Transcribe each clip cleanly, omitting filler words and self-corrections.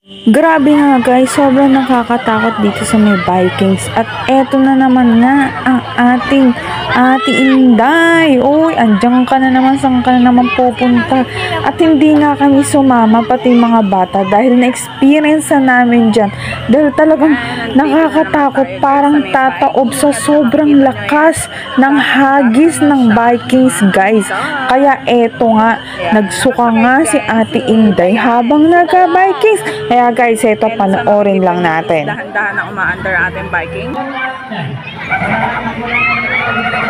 Grabe nga guys, sobrang nakakatakot dito sa may Vikings. At eto na naman nga ang ating Ate Inday. Uy, andyan ka na naman, saan ka na naman pupunta? At hindi nga kami sumama, pati mga bata, dahil na-experience na namin dyan. Dahil talagang nakakatakot, parang tataob sa sobrang lakas ng hagis ng Vikings guys. Kaya eto nga, nagsuka nga si Ate Inday habang nagka-Vikings. Kaya guys, ito panoorin lang natin. Dahan-dahan na umaandar ang ating Viking.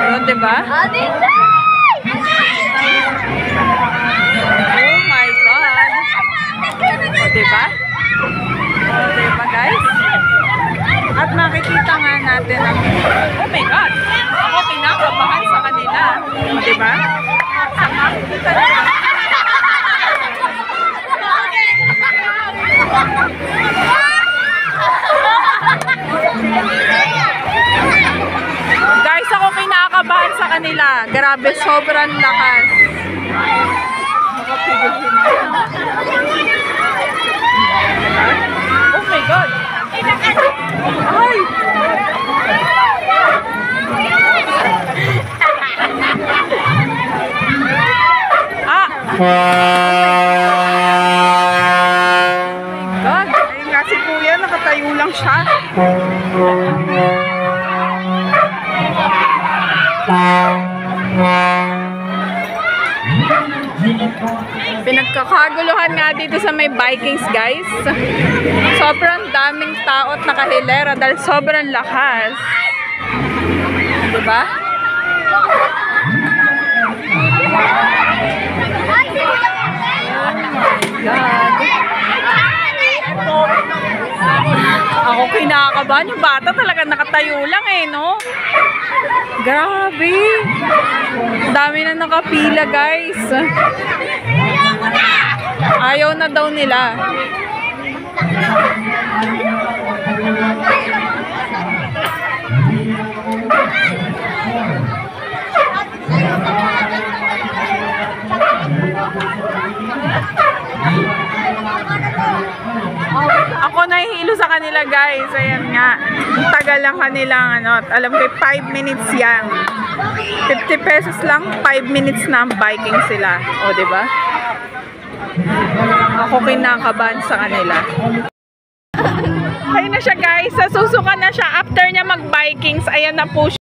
Yun, diba? Oh my God! O, diba? O, diba guys? At makikita nga natin ang... Oh my God! Ako kinakabahan sa kanila. O, diba? Sa makikita natin. Guys, ako kinakabahan sa kanila. Grabe, sobrang lakas. Oh my God! Ay! Ah! God, ayun nga si Kuya, nakatayo lang siya. Pinagkakaguluhan nga dito sa may Vikings guys. Sobrang daming tao at nakahilera dahil sobrang lakas. Diba? Oh my God. Ako kinakabahan. Yung bata talaga nakatayo lang eh, no? Grabe. Dami na nakapila, guys. Ayaw na daw nila. Ako nahihilo sa kanila guys. Ayan nga. Tagal lang kanilang ano. Alam ko 5 minutes yan. 50 pesos lang. 5 minutes na ang Viking sila. O diba? Ako kinakabahan sa kanila. Ayun na siya guys. Susuka na siya. After niya mag Vikings. Ayan na po siya.